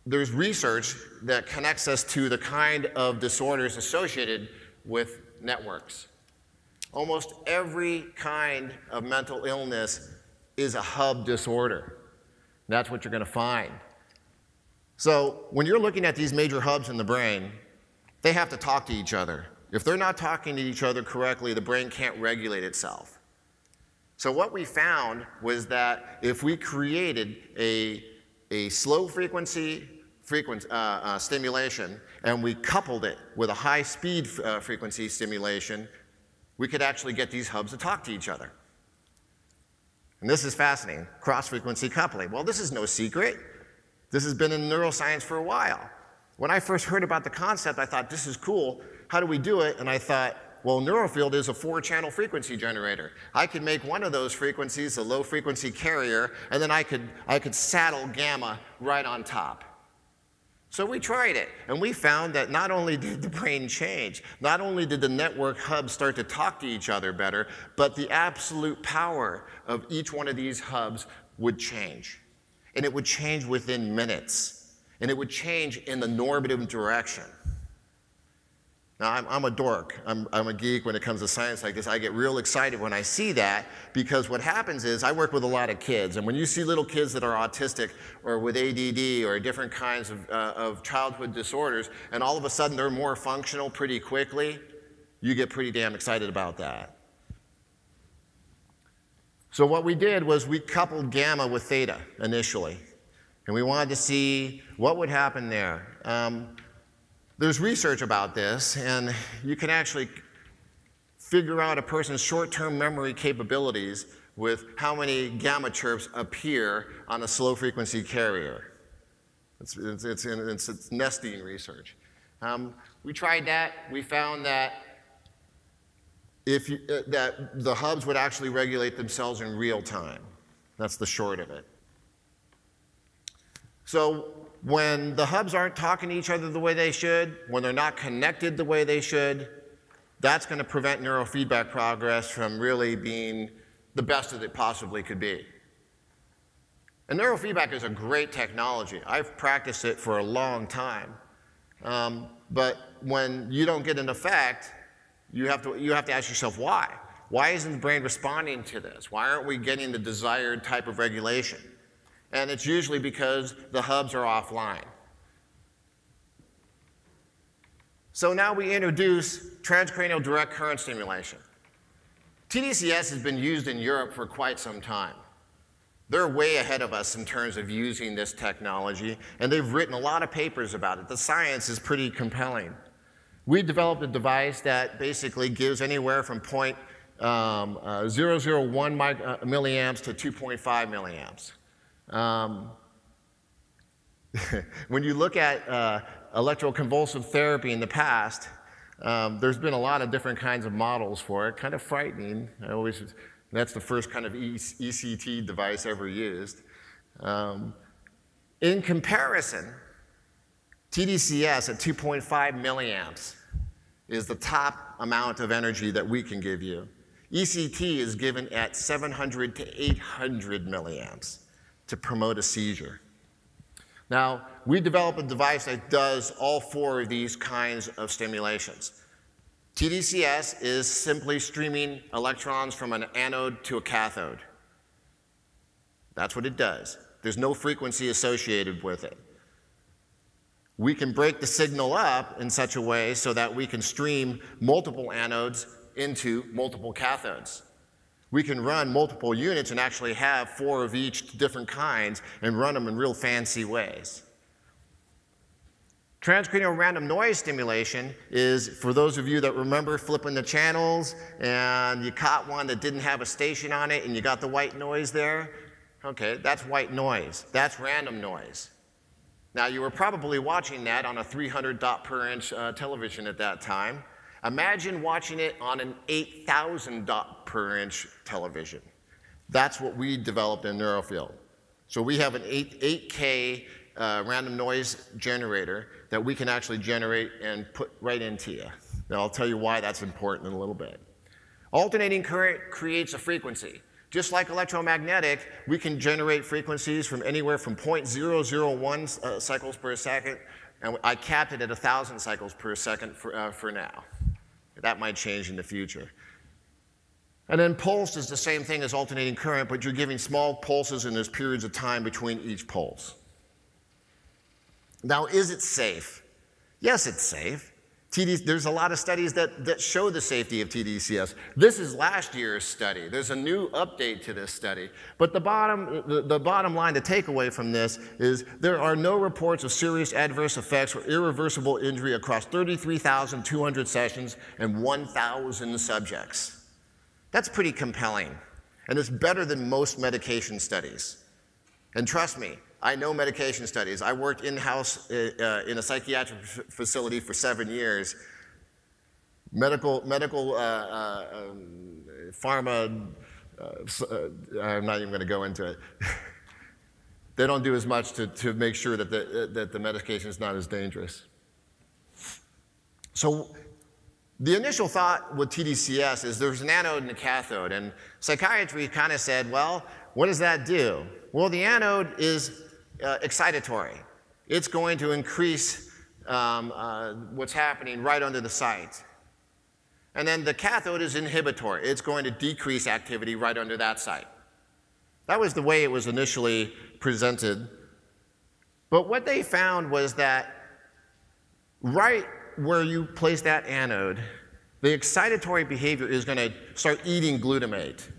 Speaker 5: there's research that connects us to the kind of disorders associated with networks. Almost every kind of mental illness is a hub disorder. That's what you're going to find. So when you're looking at these major hubs in the brain, they have to talk to each other. If they're not talking to each other correctly, the brain can't regulate itself. So what we found was that if we created a slow frequency stimulation and we coupled it with a high speed frequency stimulation, we could actually get these hubs to talk to each other. And this is fascinating, cross-frequency coupling. Well, this is no secret. This has been in neuroscience for a while. When I first heard about the concept, I thought, this is cool. How do we do it? And I thought, well, Neurofield is a 4-channel frequency generator. I could make one of those frequencies a low-frequency carrier, and then I could saddle gamma right on top. So we tried it, and we found that not only did the brain change, not only did the network hubs start to talk to each other better, but the absolute power of each one of these hubs would change. And it would change within minutes. And it would change in the normative direction. Now, I'm a dork. I'm a geek when it comes to science like this. I get real excited when I see that, because what happens is I work with a lot of kids. And when you see little kids that are autistic or with ADD or different kinds of childhood disorders, and all of a sudden they're more functional pretty quickly, you get pretty damn excited about that. So what we did was we coupled gamma with theta initially. And we wanted to see what would happen there. There's research about this, and you can actually figure out a person's short-term memory capabilities with how many gamma chirps appear on a slow-frequency carrier. It's nesting research. We tried that. We found that that the hubs would actually regulate themselves in real time. That's the short of it. So when the hubs aren't talking to each other the way they should, when they're not connected the way they should, that's going to prevent neurofeedback progress from really being the best that it possibly could be. And neurofeedback is a great technology. I've practiced it for a long time. But when you don't get an effect, you have to ask yourself why. Why isn't the brain responding to this? Why aren't we getting the desired type of regulation? And it's usually because the hubs are offline. So now we introduce transcranial direct current stimulation. tDCS has been used in Europe for quite some time. They're way ahead of us in terms of using this technology, and they've written a lot of papers about it. The science is pretty compelling. We developed a device that basically gives anywhere from 0.001 milliamps to 2.5 milliamps. When you look at electroconvulsive therapy in the past, there's been a lot of different kinds of models for it, kind of frightening. That's the first kind of ECT device ever used. In comparison, tDCS at 2.5 milliamps is the top amount of energy that we can give you. ECT is given at 700 to 800 milliamps to promote a seizure. Now, we developed a device that does all 4 of these kinds of stimulations. tDCS is simply streaming electrons from an anode to a cathode. That's what it does. There's no frequency associated with it. We can break the signal up in such a way so that we can stream multiple anodes into multiple cathodes. We can run multiple units and actually have 4 of each different kinds and run them in real fancy ways. Transcranial random noise stimulation is, for those of you that remember flipping the channels and you caught one that didn't have a station on it and you got the white noise there. Okay, that's white noise. That's random noise. Now, you were probably watching that on a 300 dot per inch television at that time. Imagine watching it on an 8,000 dot per inch television. That's what we developed in Neurofield. So we have an 8K random noise generator that we can actually generate and put right into you. Now, I'll tell you why that's important in a little bit. Alternating current creates a frequency. Just like electromagnetic, we can generate frequencies from anywhere from 0.001 cycles per second, and I capped it at 1,000 cycles per second for now. That might change in the future. And then pulse is the same thing as alternating current, but you're giving small pulses and there's periods of time between each pulse. Now, is it safe? Yes, it's safe. There's a lot of studies that show the safety of tDCS. This is last year's study. There's a new update to this study. But the bottom line, the takeaway from this is there are no reports of serious adverse effects or irreversible injury across 33,200 sessions and 1,000 subjects. That's pretty compelling. And it's better than most medication studies. And trust me, I know medication studies. I worked in-house in a psychiatric facility for 7 years. Medical pharma, I'm not even going to go into it. They don't do as much to make sure that the medication is not as dangerous. So the initial thought with tDCS is there's an anode and a cathode. And psychiatry kind of said, well, what does that do? Well, the anode is excitatory. It's going to increase what's happening right under the site. And then the cathode is inhibitory. It's going to decrease activity right under that site. That was the way it was initially presented. But what they found was that right where you place that anode, the excitatory behavior is going to start eating glutamate.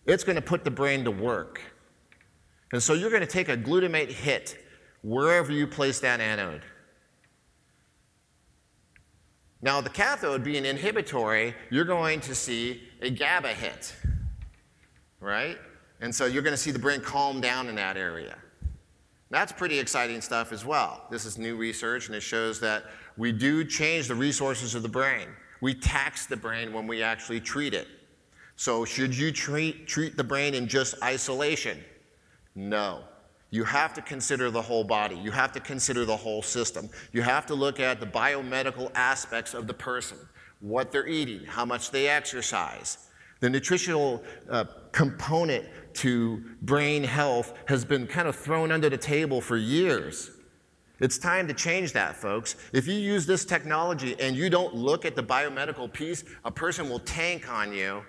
Speaker 5: It's going to put the brain to work. And so you're going to take a glutamate hit wherever you place that anode. Now, the cathode being inhibitory, you're going to see a GABA hit, right? And so you're going to see the brain calm down in that area. That's pretty exciting stuff as well. This is new research, and it shows that we do change the resources of the brain. We tax the brain when we actually treat it. So should you treat the brain in just isolation? No. You have to consider the whole body. You have to consider the whole system. You have to look at the biomedical aspects of the person, what they're eating, how much they exercise. The nutritional component to brain health has been kind of thrown under the table for years. It's time to change that, folks. If you use this technology and you don't look at the biomedical piece, a person will tank on you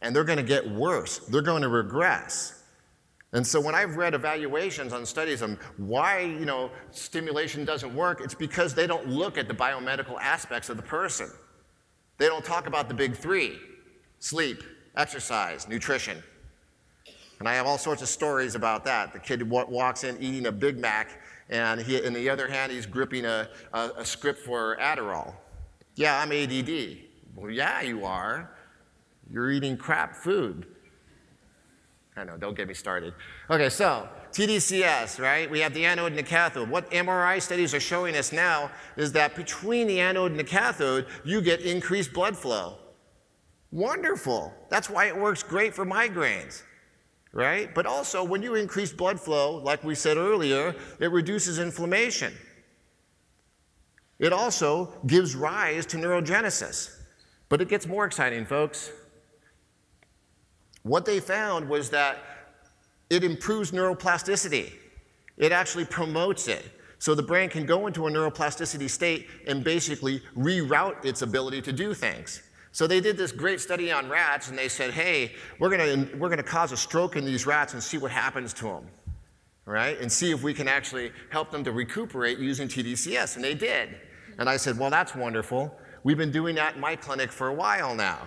Speaker 5: and they're going to get worse. They're going to regress. And so when I've read evaluations on studies on why, stimulation doesn't work, it's because they don't look at the biomedical aspects of the person. They don't talk about the big three: sleep, exercise, nutrition. And I have all sorts of stories about that. The kid walks in eating a Big Mac, and in the other hand, he's gripping a script for Adderall. Yeah, I'm ADD. Well, yeah, you are. You're eating crap food. I know, don't get me started. Okay, so tDCS, right? We have the anode and the cathode. What MRI studies are showing us now is that between the anode and the cathode, you get increased blood flow. Wonderful. That's why it works great for migraines, right? But also, when you increase blood flow, like we said earlier, it reduces inflammation. It also gives rise to neurogenesis. But it gets more exciting, folks. What they found was that it improves neuroplasticity. It actually promotes it. So the brain can go into a neuroplasticity state and basically reroute its ability to do things. So they did this great study on rats, and they said, hey, we're gonna cause a stroke in these rats and see what happens to them, right? And see if we can actually help them to recuperate using tDCS, and they did. And I said, well, that's wonderful. We've been doing that in my clinic for a while now.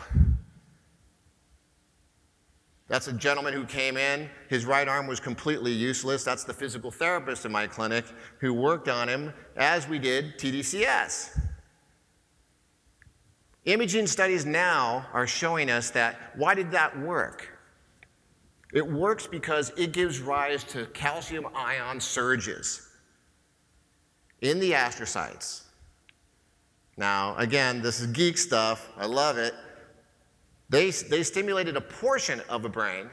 Speaker 5: That's a gentleman who came in. His right arm was completely useless. That's the physical therapist in my clinic who worked on him as we did tDCS. Imaging studies now are showing us that, why did that work? It works because it gives rise to calcium ion surges. in the astrocytes. Now, again, this is geek stuff. I love it. They stimulated a portion of the brain,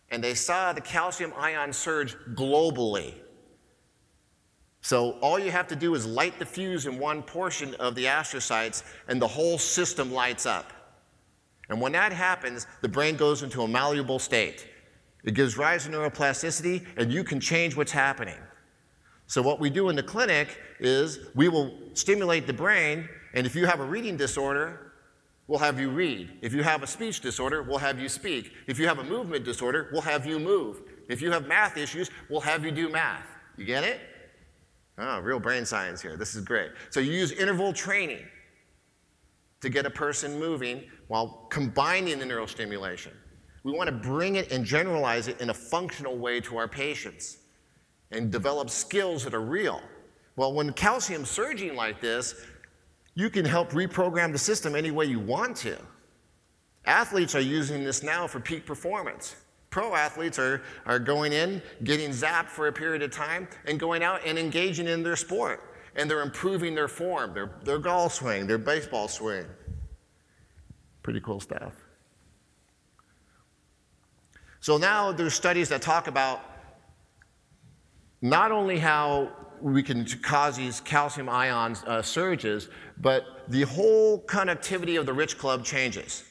Speaker 5: and they saw the calcium ion surge globally. So all you have to do is light the fuse in one portion of the astrocytes, and the whole system lights up. And when that happens, the brain goes into a malleable state. It gives rise to neuroplasticity, and you can change what's happening. So what we do in the clinic is we will stimulate the brain, and if you have a reading disorder, we'll have you read. If you have a speech disorder, we'll have you speak. If you have a movement disorder, we'll have you move. If you have math issues, we'll have you do math. You get it? Oh, real brain science here. This is great. So you use interval training to get a person moving while combining the neurostimulation. We want to bring it and generalize it in a functional way to our patients and develop skills that are real. Well, when calcium's surging like this, you can help reprogram the system any way you want to. Athletes are using this now for peak performance. Pro athletes are going in, getting zapped for a period of time, and going out and engaging in their sport. And they're improving their form, their golf swing, their baseball swing. Pretty cool stuff. So now there's studies that talk about not only how we can cause these calcium ion surges, but the whole conductivity of the rich club changes.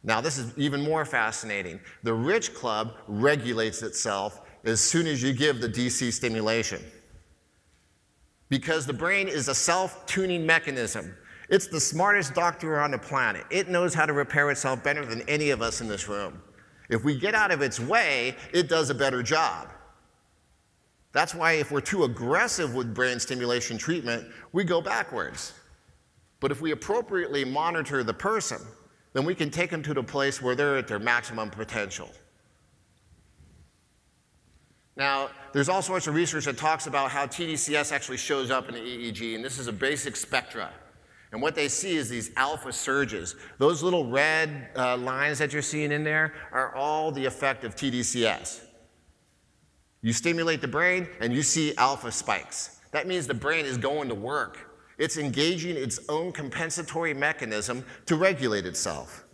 Speaker 5: Now this is even more fascinating. The rich club regulates itself as soon as you give the DC stimulation. Because the brain is a self-tuning mechanism. It's the smartest doctor on the planet. It knows how to repair itself better than any of us in this room. If we get out of its way, it does a better job. That's why if we're too aggressive with brain stimulation treatment, we go backwards. But if we appropriately monitor the person, then we can take them to the place where they're at their maximum potential. Now, there's all sorts of research that talks about how tDCS actually shows up in the EEG, and this is a basic spectra. And what they see is these alpha surges. Those little red lines that you're seeing in there are all the effect of tDCS. You stimulate the brain, and you see alpha spikes. That means the brain is going to work. It's engaging its own compensatory mechanism to regulate itself.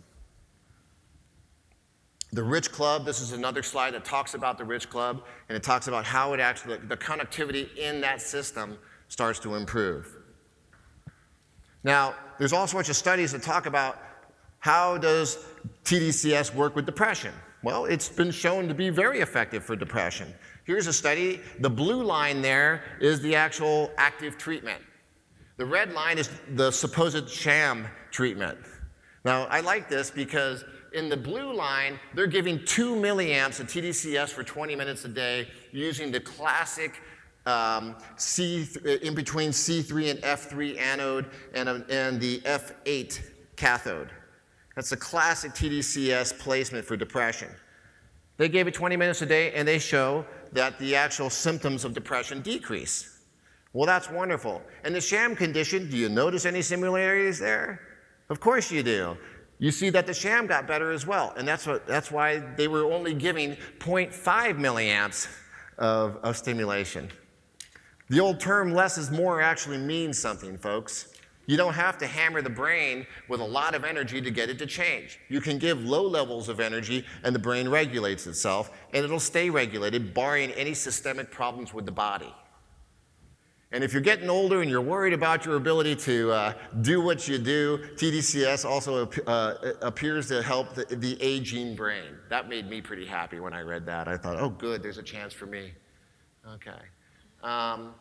Speaker 5: The rich club, this is another slide that talks about the rich club, and it talks about how it actually, the conductivity in that system starts to improve. Now, there's all sorts of studies that talk about how does tDCS work with depression. Well, it's been shown to be very effective for depression. Here's a study. The blue line there is the actual active treatment. The red line is the supposed sham treatment. Now, I like this because in the blue line, they're giving 2 milliamps of tDCS for 20 minutes a day using the classic in between C3 and F3 anode and the F8 cathode. That's a classic tDCS placement for depression. They gave it 20 minutes a day, and they show that the actual symptoms of depression decrease. Well, that's wonderful. And the sham condition, do you notice any similarities there? Of course you do. You see that the sham got better as well, and that's why they were only giving 0.5 milliamps of stimulation. The old term less is more actually means something, folks. You don't have to hammer the brain with a lot of energy to get it to change. You can give low levels of energy and the brain regulates itself, and it'll stay regulated, barring any systemic problems with the body. And if you're getting older and you're worried about your ability to do what you do, tDCS also appears to help the aging brain. That made me pretty happy when I read that. I thought, oh good, there's a chance for me. Okay.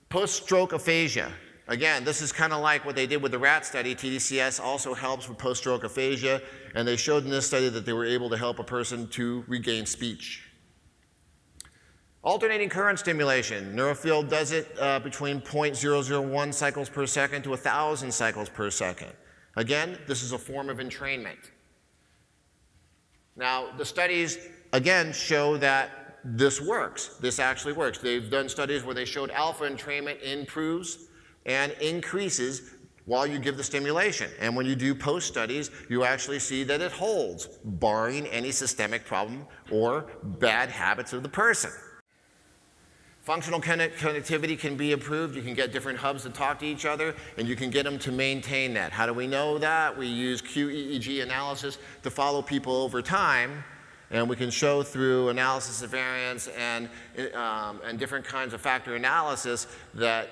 Speaker 5: Post-stroke aphasia. Again, this is kind of like what they did with the rat study. tDCS also helps with post-stroke aphasia, and they showed in this study that they were able to help a person to regain speech. Alternating current stimulation. Neurofield does it between 0.001 cycles per second to 1,000 cycles per second. Again, this is a form of entrainment. Now, the studies, again, show that this works. This actually works. They've done studies where they showed alpha entrainment improves and increases while you give the stimulation. And when you do post-studies, you actually see that it holds, barring any systemic problem or bad habits of the person. Functional connectivity can be improved. You can get different hubs to talk to each other, and you can get them to maintain that. How do we know that? We use QEEG analysis to follow people over time, and we can show through analysis of variance and different kinds of factor analysis that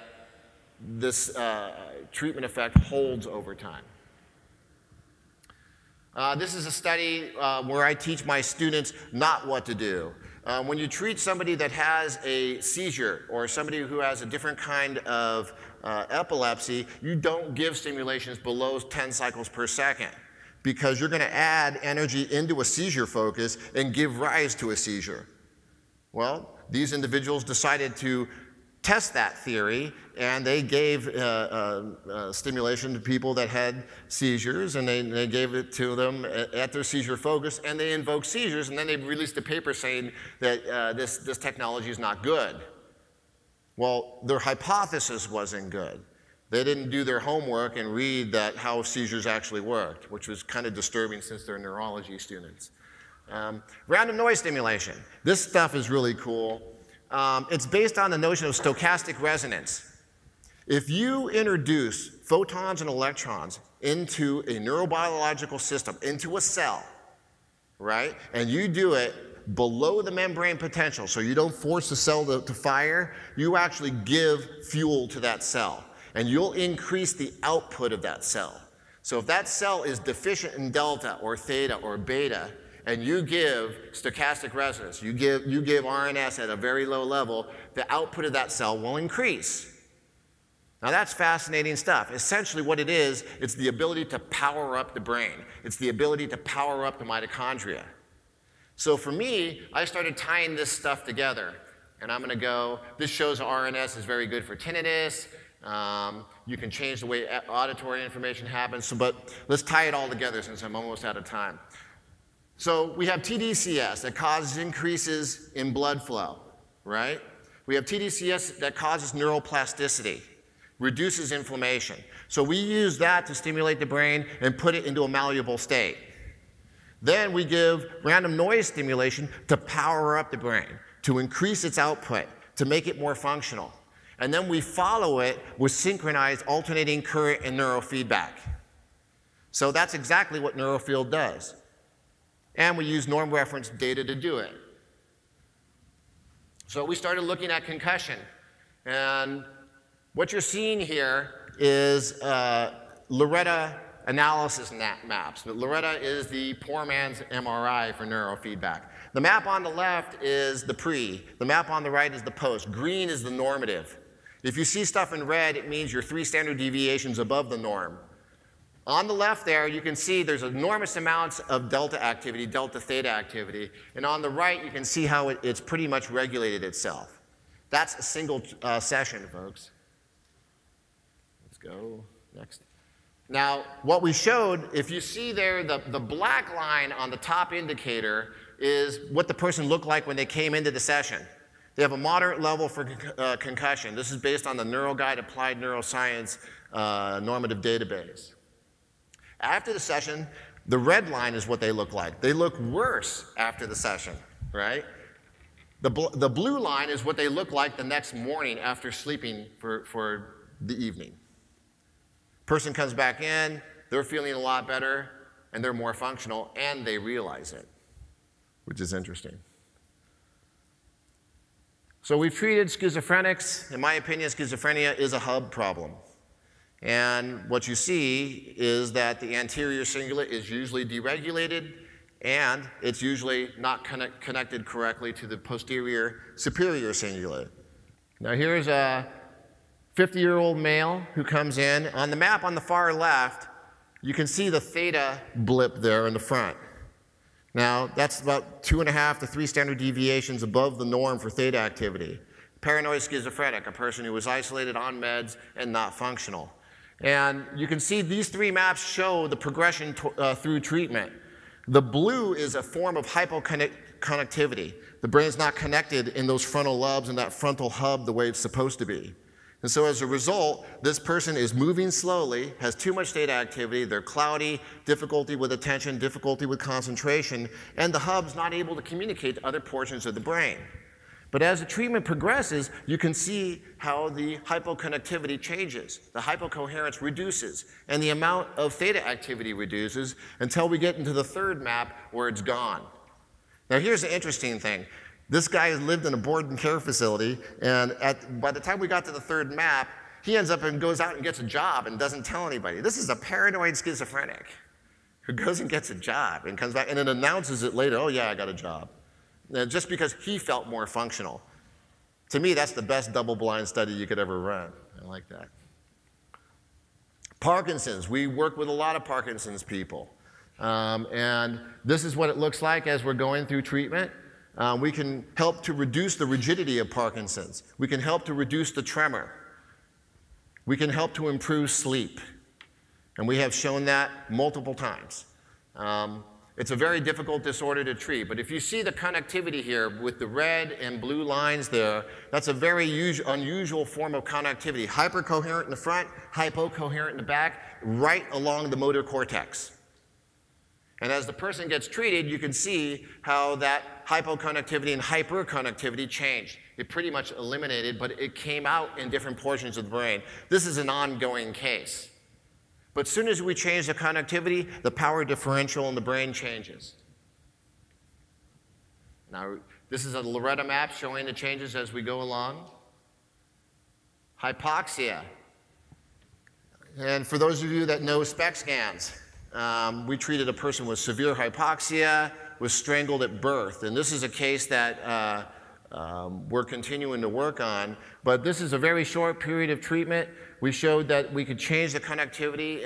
Speaker 5: this treatment effect holds over time. This is a study where I teach my students not what to do. When you treat somebody that has a seizure or somebody who has a different kind of epilepsy, you don't give stimulations below 10 cycles per second because you're going to add energy into a seizure focus and give rise to a seizure. Well, these individuals decided to test that theory, and they gave stimulation to people that had seizures, and they gave it to them at their seizure focus, and they invoked seizures, and then they released a paper saying that this technology is not good. Well, their hypothesis wasn't good. They didn't do their homework and read that how seizures actually worked, which was kind of disturbing since they're neurology students. Random noise stimulation. This stuff is really cool. It's based on the notion of stochastic resonance. If you introduce photons and electrons into a neurobiological system, into a cell, right, and you do it below the membrane potential, so you don't force the cell to fire, you actually give fuel to that cell, and you'll increase the output of that cell. So if that cell is deficient in delta or theta or beta, and you give stochastic resonance, you give RNS at a very low level, the output of that cell will increase. Now that's fascinating stuff. Essentially what it is, it's the ability to power up the brain. It's the ability to power up the mitochondria. So for me, I started tying this stuff together. And I'm going to go, this shows RNS is very good for tinnitus. You can change the way auditory information happens. But let's tie it all together since I'm almost out of time. So we have tDCS that causes increases in blood flow, right? We have tDCS that causes neuroplasticity, reduces inflammation. So we use that to stimulate the brain and put it into a malleable state. Then we give random noise stimulation to power up the brain, to increase its output, to make it more functional. And then we follow it with synchronized alternating current and neurofeedback. So that's exactly what Neurofield does. And we use norm reference data to do it. So we started looking at concussion. And what you're seeing here is Loretta analysis maps. But Loretta is the poor man's MRI for neurofeedback. The map on the left is the pre. The map on the right is the post. Green is the normative. If you see stuff in red, it means you're 3 standard deviations above the norm. On the left there, you can see there's enormous amounts of delta activity, delta theta activity. And on the right, you can see how it's pretty much regulated itself. That's a single session, folks. Let's go next. Now, what we showed, if you see there, the black line on the top indicator is what the person looked like when they came into the session. They have a moderate level for concussion. This is based on the NeuroGuide Applied Neuroscience normative database. After the session, the red line is what they look like. They look worse after the session, right? The blue line is what they look like the next morning after sleeping for the evening. Person comes back in, they're feeling a lot better, and they're more functional, and they realize it, which is interesting. So we've treated schizophrenics. In my opinion, schizophrenia is a hub problem. And what you see is that the anterior cingulate is usually deregulated, and it's usually not connected correctly to the posterior superior cingulate. Now here's a 50-year-old male who comes in. On the map on the far left, you can see the theta blip there in the front. Now that's about 2.5 to 3 standard deviations above the norm for theta activity. Paranoid schizophrenic, a person who was isolated on meds and not functional. And you can see these 3 maps show the progression through treatment. The blue is a form of hypoconnectivity. The brain's not connected in those frontal lobes and that frontal hub the way it's supposed to be. And so as a result, this person is moving slowly, has too much theta activity, they're cloudy, difficulty with attention, difficulty with concentration, and the hub's not able to communicate to other portions of the brain. But as the treatment progresses, you can see how the hypoconnectivity changes. The hypocoherence reduces, and the amount of theta activity reduces until we get into the third map where it's gone. Now here's the interesting thing. This guy has lived in a board and care facility, and by the time we got to the third map, he ends up and goes out and gets a job and doesn't tell anybody. This is a paranoid schizophrenic who goes and gets a job and comes back and then announces it later, oh yeah, I got a job. Just because he felt more functional. To me, that's the best double-blind study you could ever run. I like that. Parkinson's. We work with a lot of Parkinson's people. And this is what it looks like as we're going through treatment. We can help to reduce the rigidity of Parkinson's. We can help to reduce the tremor. We can help to improve sleep. And we have shown that multiple times. It's a very difficult disorder to treat, but if you see the connectivity here with the red and blue lines there, that's a very unusual form of connectivity. Hypercoherent in the front, hypocoherent in the back, right along the motor cortex. And as the person gets treated, you can see how that hypoconnectivity and hyperconnectivity changed. It pretty much eliminated, but it came out in different portions of the brain. This is an ongoing case. But as soon as we change the connectivity, the power differential in the brain changes. Now, this is a Loretta map showing the changes as we go along. Hypoxia. And for those of you that know SPECT scans, we treated a person with severe hypoxia, was strangled at birth. And this is a case that we're continuing to work on. But this is a very short period of treatment. We showed that we could change the connectivity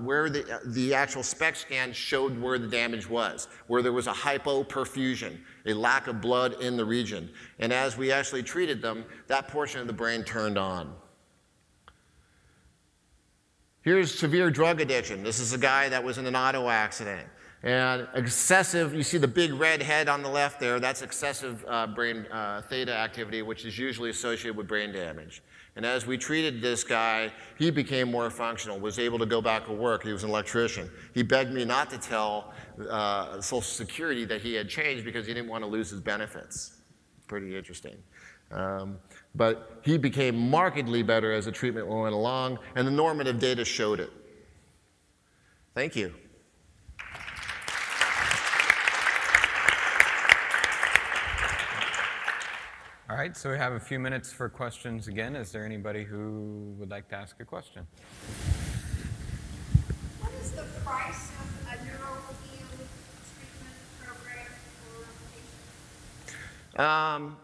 Speaker 5: where the actual SPECT scan showed where the damage was, where there was a hypoperfusion, a lack of blood in the region. And as we actually treated them, that portion of the brain turned on. Here's severe drug addiction. This is a guy that was in an auto accident. And excessive, you see the big red head on the left there, that's excessive brain theta activity, which is usually associated with brain damage. And as we treated this guy, he became more functional, was able to go back to work. He was an electrician. He begged me not to tell Social Security that he had changed because he didn't want to lose his benefits. Pretty interesting. But he became markedly better as the treatment went along, and the normative data showed it. Thank you.
Speaker 1: All right, so we have a few minutes for questions again. Is there anybody who would like to ask a question?
Speaker 3: What is the price of a Neurofield treatment program for patients?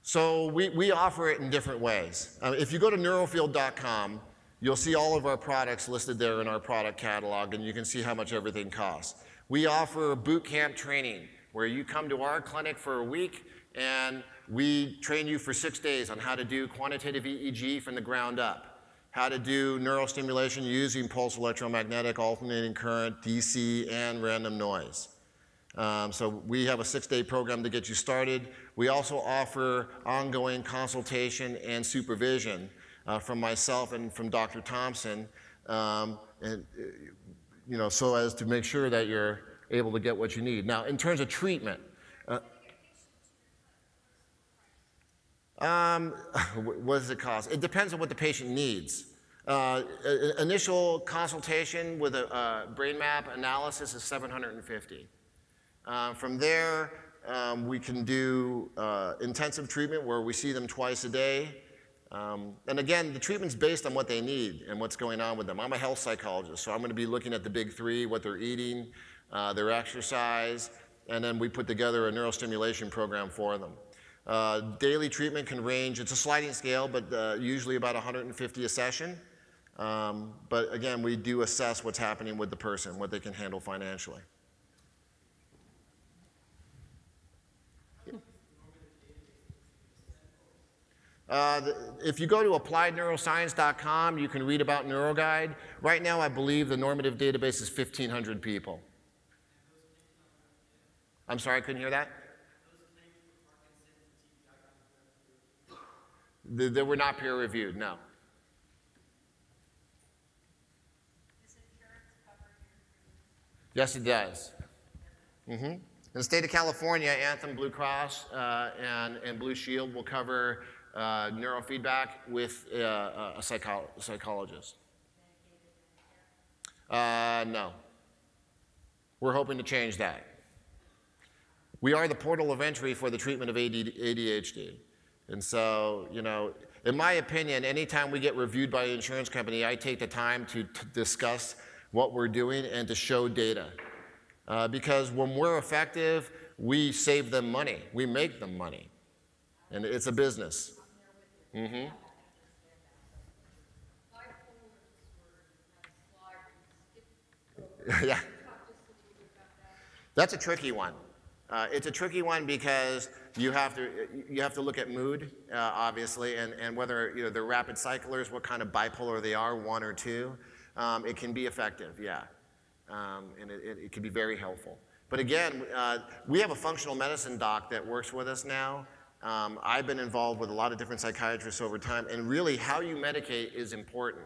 Speaker 5: So we offer it in different ways. If you go to neurofield.com, you'll see all of our products listed there in our product catalog, and you can see how much everything costs. We offer boot camp training, where you come to our clinic for a week, and we train you for 6 days on how to do quantitative EEG from the ground up, how to do neurostimulation using pulse electromagnetic, alternating current, DC, and random noise. So we have a 6-day program to get you started. We also offer ongoing consultation and supervision from myself and from Dr. Thompson, and, so as to make sure that you're able to get what you need. Now, in terms of treatment, what does it cost? It depends on what the patient needs. Initial consultation with a brain map analysis is $750. From there, we can do intensive treatment where we see them twice a day. And again, the treatment's based on what they need and what's going on with them. I'm a health psychologist, so I'm going to be looking at the big three, what they're eating, their exercise, and then we put together a neurostimulation program for them. Daily treatment can range, it's a sliding scale, but usually about 150 a session. But again, we do assess what's happening with the person, what they can handle financially. If you go to appliedneuroscience.com, you can read about NeuroGuide. Right now, I believe the normative database is 1,500 people. I'm sorry, I couldn't hear that? They were not peer reviewed, no. Yes, it does. In the state of California, Anthem Blue Cross and Blue Shield will cover neurofeedback with a psychologist. No. We're hoping to change that. We are the portal of entry for the treatment of ADHD. And so, you know, in my opinion, anytime we get reviewed by an insurance company, I take the time to discuss what we're doing and to show data. Because when we're effective, we save them money. We make them money. And it's a business. Mm-hmm. Yeah. That's a tricky one. It's a tricky one because you have to look at mood, obviously, and whether, you know, they're rapid cyclers, what kind of bipolar they are, 1 or 2. It can be effective, yeah. And it can be very helpful. But again, we have a functional medicine doc that works with us now. I've been involved with a lot of different psychiatrists over time, and really how you medicate is important.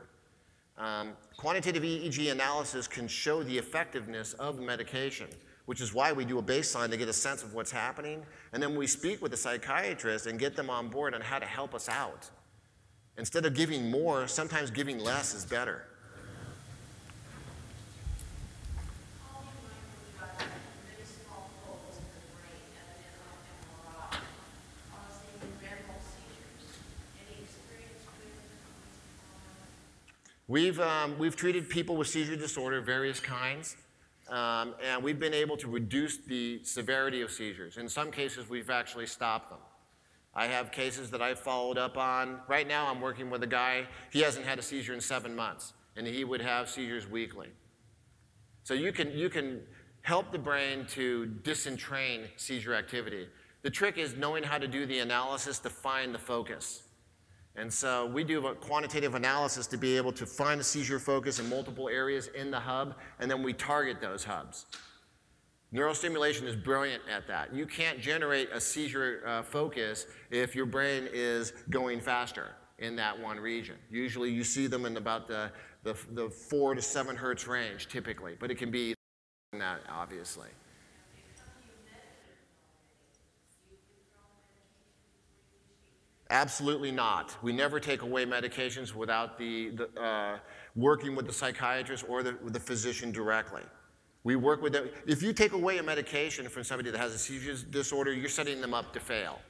Speaker 5: Quantitative EEG analysis can show the effectiveness of medication, which is why we do a baseline to get a sense of what's happening, and then we speak with the psychiatrist and get them on board on how to help us out. Instead of giving more, sometimes giving less is better. We've treated people with seizure disorder of various kinds, and we've been able to reduce the severity of seizures. In some cases, we've actually stopped them. I have cases that I've followed up on. Right now, I'm working with a guy, he hasn't had a seizure in 7 months, and he would have seizures weekly. So you can help the brain to disentrain seizure activity. The trick is knowing how to do the analysis to find the focus. And so we do a quantitative analysis to be able to find a seizure focus in multiple areas in the hub, and then we target those hubs. Neurostimulation is brilliant at that. You can't generate a seizure focus if your brain is going faster in that one region. Usually you see them in about the 4 to 7 hertz range typically, but it can be in that, obviously. Absolutely not. We never take away medications without working with the psychiatrist or the physician directly. We work with them. If you take away a medication from somebody that has a seizure disorder, you're setting them up to fail.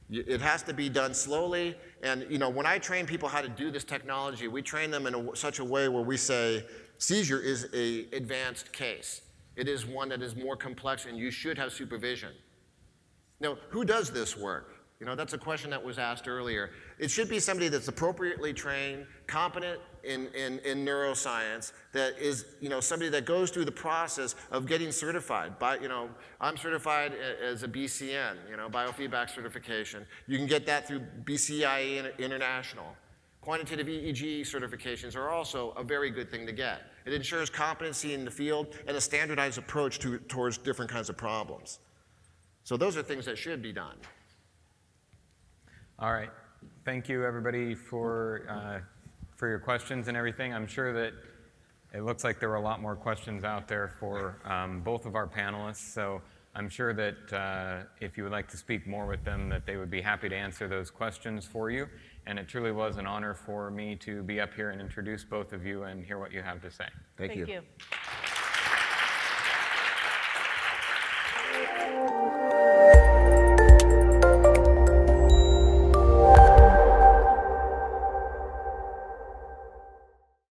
Speaker 5: It has to be done slowly. And you know, when I train people how to do this technology, we train them in such a way where we say, seizure is an advanced case. It is one that is more complex, and you should have supervision. Now, who does this work? You know, that's a question that was asked earlier. It should be somebody that's appropriately trained, competent in neuroscience, that is, you know, somebody that goes through the process of getting certified. I'm certified as a BCN, you know, biofeedback certification. You can get that through BCIE International. Quantitative EEG certifications are also a very good thing to get. It ensures competency in the field and a standardized approach towards different kinds of problems. So those are things that should be done.
Speaker 1: All right. Thank you, everybody, for your questions and everything. I'm sure that it looks like there were a lot more questions out there for both of our panelists. So I'm sure that if you would like to speak more with them, that they would be happy to answer those questions for you. And it truly was an honor for me to be up here and introduce both of you and hear what you have to say.
Speaker 5: Thank you.
Speaker 2: Thank you.